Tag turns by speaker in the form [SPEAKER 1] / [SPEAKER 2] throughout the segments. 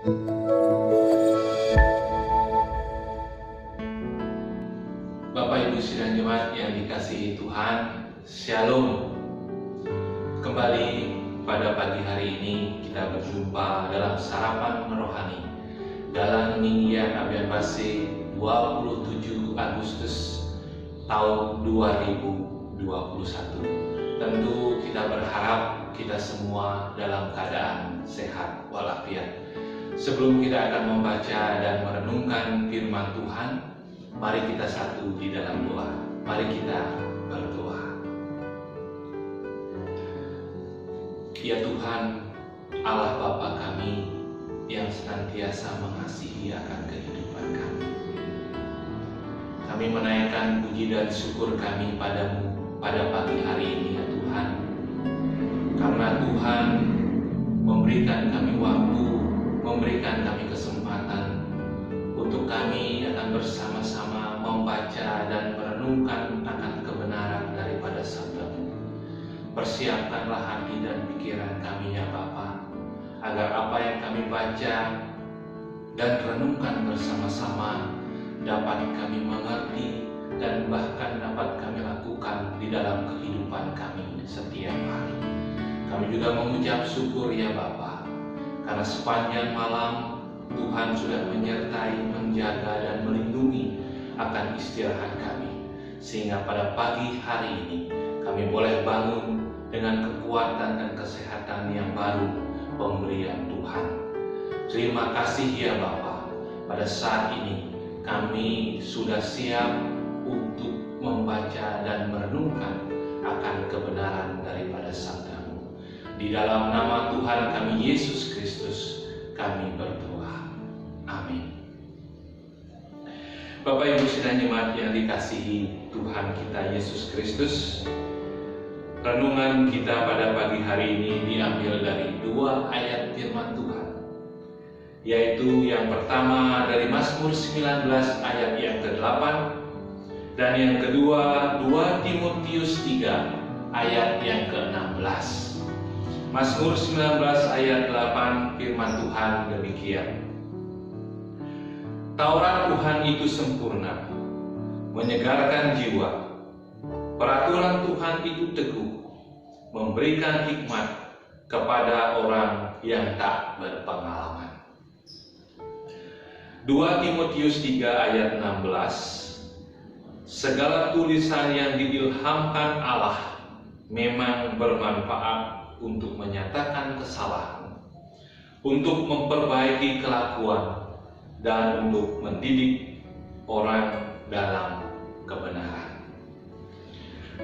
[SPEAKER 1] Bapak Ibu sidang jemaat yang dikasihi Tuhan, Shalom. Kembali pada pagi hari ini kita berjumpa dalam sarapan rohani dalam Ninggian Abian Base 27 Agustus tahun 2021. Tentu kita berharap kita semua dalam keadaan sehat walafiat. Sebelum kita akan membaca dan merenungkan firman Tuhan, mari kita satu di dalam doa. Mari kita berdoa. Ya Tuhan, Allah Bapa kami yang senantiasa mengasihi akan kehidupan kami. Kami menaikkan puji dan syukur kami padamu pada pagi hari ini ya Tuhan. Karena Tuhan memberikan kami waktu, memberikan kami kesempatan untuk kami akan bersama-sama membaca dan merenungkan akan kebenaran daripada sabda-Mu. Persiapkanlah hati dan pikiran kami ya Bapa, agar apa yang kami baca dan renungkan bersama-sama dapat kami mengerti dan bahkan dapat kami lakukan di dalam kehidupan kami setiap hari. Kami juga mengucap syukur ya Bapa, karena sepanjang malam Tuhan sudah menyertai, menjaga, dan melindungi akan istirahat kami. Sehingga pada pagi hari ini kami boleh bangun dengan kekuatan dan kesehatan yang baru, pemberian Tuhan. Terima kasih ya Bapa. Pada saat ini kami sudah siap untuk membaca dan merenungkan akan kebenaran daripada sabda-Mu. Di dalam nama Tuhan kami Yesus Kristus kami berdoa. Amin. Bapak Ibu sidang jemaat yang dikasihi Tuhan kita Yesus Kristus, renungan kita pada pagi hari ini diambil dari dua ayat firman Tuhan, yaitu yang pertama dari Mazmur 19 ayat yang ke-8 dan yang kedua 2 Timotius 3 ayat yang ke-16. Mazmur 19 ayat 8 firman Tuhan demikian. Taurat Tuhan itu sempurna, menyegarkan jiwa. Peraturan Tuhan itu teguh, memberikan hikmat kepada orang yang tak berpengalaman. 2 Timotius 3 ayat 16. Segala tulisan yang diilhamkan Allah memang bermanfaat untuk menyatakan kesalahan, untuk memperbaiki kelakuan, dan untuk mendidik orang dalam kebenaran.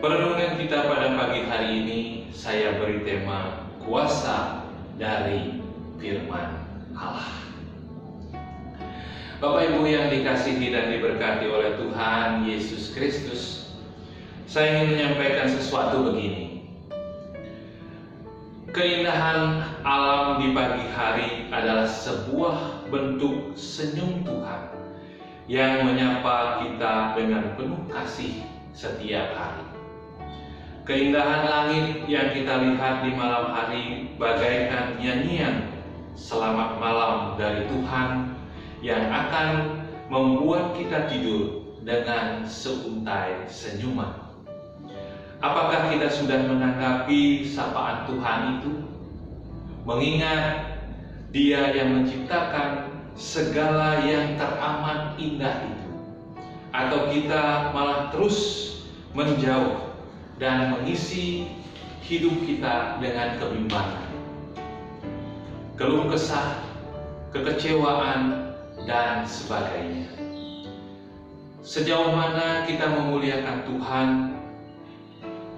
[SPEAKER 1] Perenungan kita pada pagi hari ini saya beri tema kuasa dari firman Allah. Bapak Ibu yang dikasihi dan diberkati oleh Tuhan Yesus Kristus, saya ingin menyampaikan sesuatu begini. Keindahan alam di pagi hari adalah sebuah bentuk senyum Tuhan yang menyapa kita dengan penuh kasih setiap hari. Keindahan langit yang kita lihat di malam hari bagaikan nyanyian selamat malam dari Tuhan yang akan membuat kita tidur dengan seuntai senyuman. Apakah kita sudah menanggapi sapaan Tuhan itu? Mengingat Dia yang menciptakan segala yang teramat indah itu. Atau kita malah terus menjauh dan mengisi hidup kita dengan kebimbangan, keluh kesah, kekecewaan, dan sebagainya. Sejauh mana kita memuliakan Tuhan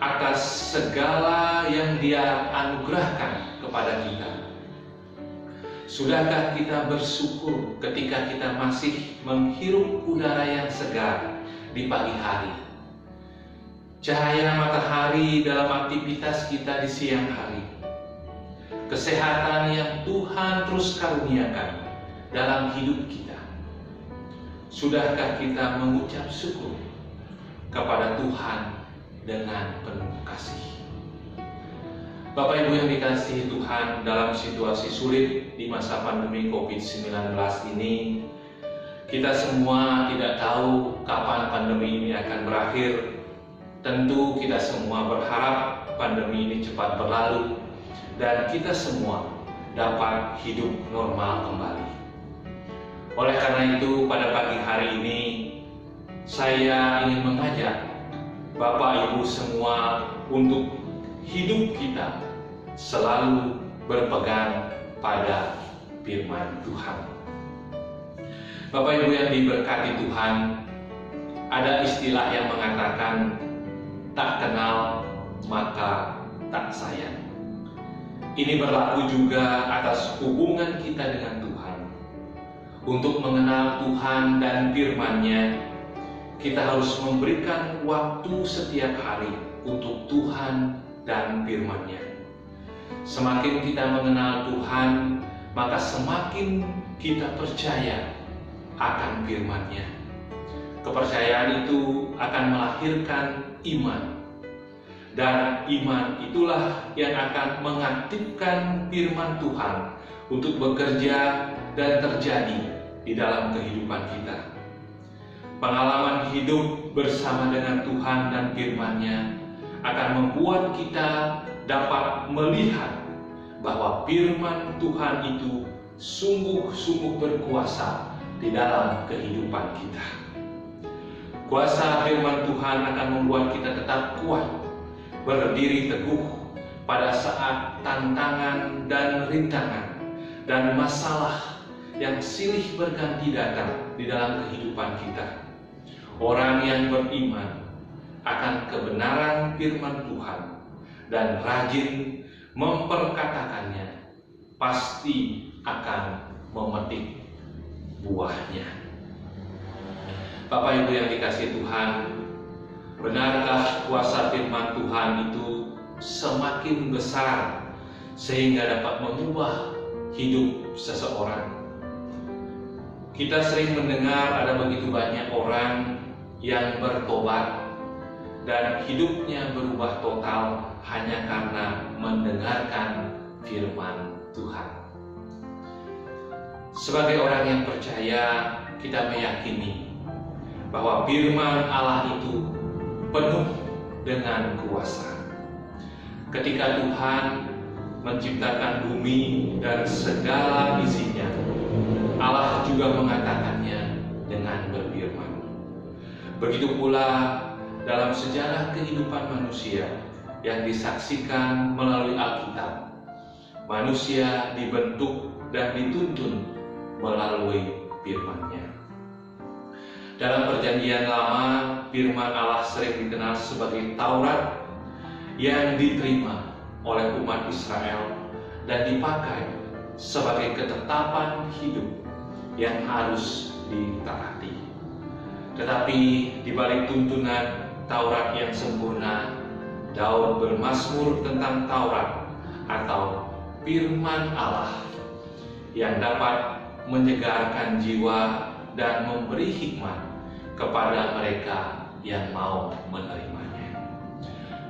[SPEAKER 1] atas segala yang Dia anugerahkan kepada kita? Sudahkah kita bersyukur ketika kita masih menghirup udara yang segar di pagi hari? Cahaya matahari dalam aktivitas kita di siang hari. Kesehatan yang Tuhan terus karuniakan dalam hidup kita. Sudahkah kita mengucap syukur kepada Tuhan dengan penuh kasih? Bapak Ibu yang dikasihi Tuhan, dalam situasi sulit di masa pandemi COVID-19 ini, kita semua tidak tahu kapan pandemi ini akan berakhir. Tentu kita semua berharap pandemi ini cepat berlalu dan kita semua dapat hidup normal kembali. Oleh karena itu, pada pagi hari ini saya ingin mengajak Bapak Ibu semua untuk hidup kita selalu berpegang pada firman Tuhan. Bapak Ibu yang diberkati Tuhan, ada istilah yang mengatakan tak kenal maka tak sayang. Ini berlaku juga atas hubungan kita dengan Tuhan. Untuk mengenal Tuhan dan firman-Nya, kita harus memberikan waktu setiap hari untuk Tuhan dan firman-Nya. Semakin kita mengenal Tuhan, maka semakin kita percaya akan firman-Nya. Kepercayaan itu akan melahirkan iman. Dan iman itulah yang akan mengaktifkan firman Tuhan untuk bekerja dan terjadi di dalam kehidupan kita. Pengalaman hidup bersama dengan Tuhan dan firman-Nya akan membuat kita dapat melihat bahwa firman Tuhan itu sungguh-sungguh berkuasa di dalam kehidupan kita. Kuasa firman Tuhan akan membuat kita tetap kuat, berdiri teguh pada saat tantangan dan rintangan dan masalah yang silih berganti datang di dalam kehidupan kita. Orang yang beriman akan kebenaran firman Tuhan dan rajin memperkatakannya pasti akan memetik buahnya. Bapak Ibu yang dikasihi Tuhan, benarkah kuasa firman Tuhan itu semakin besar sehingga dapat mengubah hidup seseorang? Kita sering mendengar ada begitu banyak orang yang bertobat dan hidupnya berubah total hanya karena mendengarkan firman Tuhan. Sebagai orang yang percaya, kita meyakini bahwa firman Allah itu penuh dengan kuasa. Ketika Tuhan menciptakan bumi dan segala isinya, Allah juga mengatakannya dengan berfirman. Begitu pula dalam sejarah kehidupan manusia yang disaksikan melalui Alkitab, manusia dibentuk dan dituntun melalui firman-Nya. Dalam Perjanjian Lama, firman Allah sering dikenal sebagai Taurat yang diterima oleh umat Israel dan dipakai sebagai ketetapan hidup yang harus ditaati. Tetapi di balik tuntunan Taurat yang sempurna, Daud bermazmur tentang Taurat atau firman Allah yang dapat menyegarkan jiwa dan memberi hikmat kepada mereka yang mau menerimanya.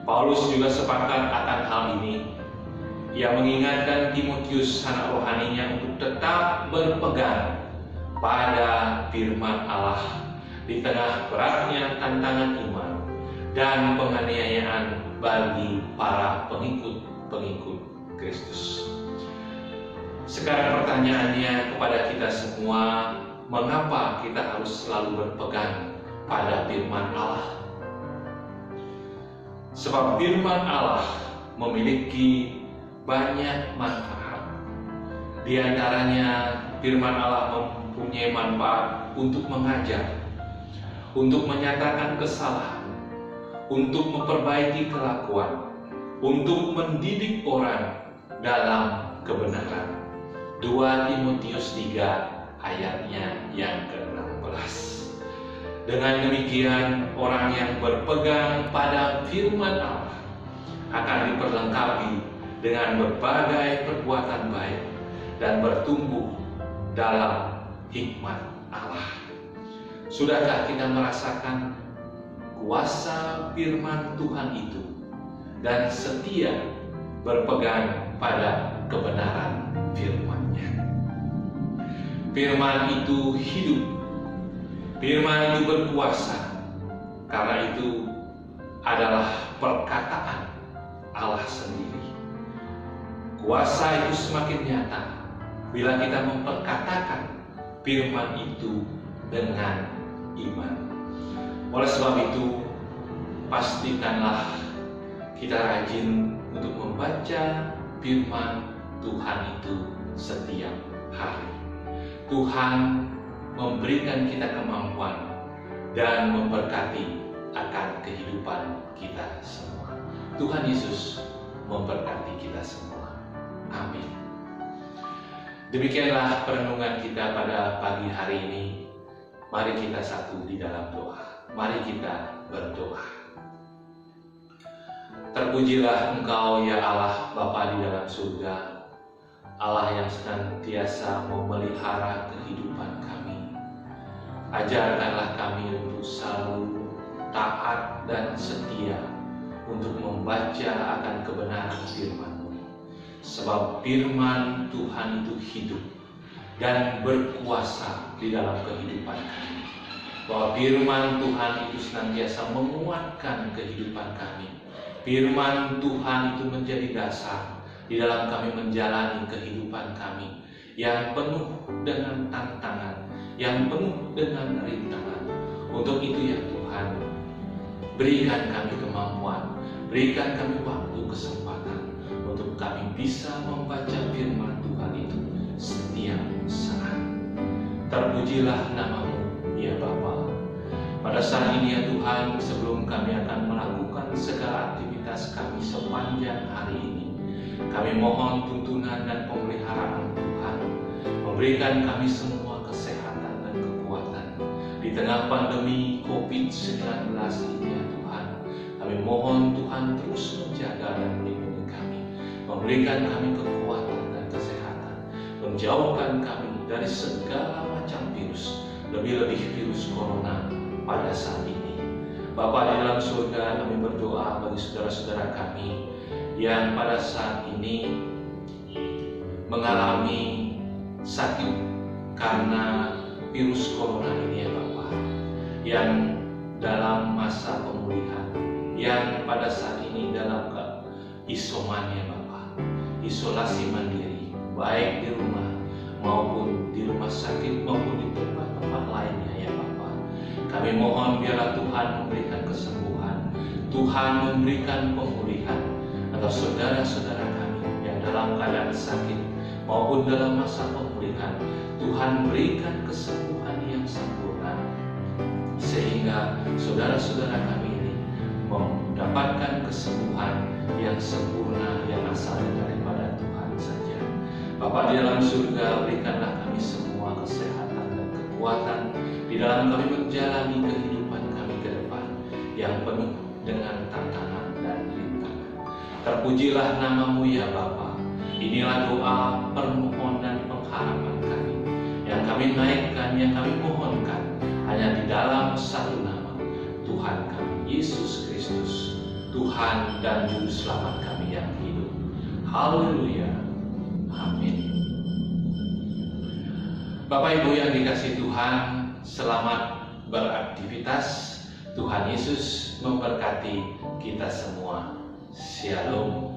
[SPEAKER 1] Paulus juga sepakat akan hal ini. Ia mengingatkan Timotius anak rohaninya untuk tetap berpegang pada firman Allah di tengah beratnya tantangan iman dan penganiayaan bagi para pengikut Kristus. Sekarang pertanyaannya kepada kita semua, mengapa kita harus selalu berpegang pada firman Allah? Sebab firman Allah memiliki banyak manfaat. Di antaranya, firman Allah mempunyai manfaat untuk mengajar, untuk menyatakan kesalahan, untuk memperbaiki kelakuan, untuk mendidik orang dalam kebenaran. 2 Timotius 3 ayatnya yang ke-16. Dengan demikian, orang yang berpegang pada firman Allah akan diperlengkapi dengan berbagai perbuatan baik dan bertumbuh dalam hikmat Allah. Sudahkah kita merasakan kuasa firman Tuhan itu dan setia berpegang pada kebenaran firman-Nya. Firman itu hidup, firman itu berkuasa, karena itu adalah perkataan Allah sendiri. Kuasa itu semakin nyata bila kita memperkatakan firman itu dengan iman. Oleh sebab itu, pastikanlah kita rajin untuk membaca firman Tuhan itu setiap hari. Tuhan memberikan kita kemampuan dan memberkati akan kehidupan kita semua. Tuhan Yesus memberkati kita semua. Amin. Demikianlah perenungan kita pada pagi hari ini. Mari kita satu di dalam doa. Mari kita berdoa. Terpujilah Engkau ya Allah Bapa di dalam surga, Allah yang senantiasa memelihara kehidupan kami. Ajarkanlah kami untuk selalu taat dan setia untuk membaca akan kebenaran firman-Mu. Sebab firman Tuhan itu hidup dan berkuasa di dalam kehidupan kami. Bahwa firman Tuhan itu senantiasa menguatkan kehidupan kami. Firman Tuhan itu menjadi dasar di dalam kami menjalani kehidupan kami yang penuh dengan tantangan, yang penuh dengan rintangan. Untuk itu ya Tuhan, berikan kami kemampuan, berikan kami waktu, kesempatan untuk kami bisa membaca firman Tuhan itu setiap saat. Terpujilah nama-Mu ya Bapa. Pada saat ini ya Tuhan, sebelum kami akan melakukan segala aktivitas kami sepanjang hari ini, kami mohon tuntunan dan pemeliharaan Tuhan, memberikan kami semua kesehatan dan kekuatan di tengah pandemi COVID-19 ini ya Tuhan. Kami mohon Tuhan terus menjaga dan melindungi kami, memberikan kami kekuatan dan kesehatan, menjauhkan kami dari segala macam virus, lebih-lebih virus corona pada saat ini. Bapa di dalam surga, kami berdoa bagi saudara-saudara kami yang pada saat ini mengalami sakit karena virus corona ini ya Bapa, yang dalam masa pemulihan, yang pada saat ini dalam isoman ya Bapa, isolasi mandiri, baik di rumah maupun di rumah sakit maupun di tempat-tempat lainnya ya Bapa. Kami mohon biarlah Tuhan memberikan kesembuhan, Tuhan memberikan pemulihan agar saudara-saudara kami yang dalam keadaan sakit maupun dalam masa pemulihan, Tuhan berikan kesembuhan yang sempurna, sehingga saudara-saudara kami ini mendapatkan kesembuhan yang sempurna yang asalnya daripada Tuhan saja. Bapa di dalam surga, berikanlah kami semua kesehatan dan kekuatan di dalam kami menjalani kehidupan kami ke depan yang penuh dengan tantangan dan rintangan. Terpujilah nama-Mu ya Bapa. Inilah doa, permohonan, pengharapan kami yang kami naikkan, yang kami mohonkan hanya di dalam satu nama, Tuhan kami Yesus Kristus, Tuhan dan Juru Selamat kami yang hidup. Haleluya. Amin. Bapak Ibu yang dikasihi Tuhan, selamat beraktivitas. Tuhan Yesus memberkati kita semua. Shalom.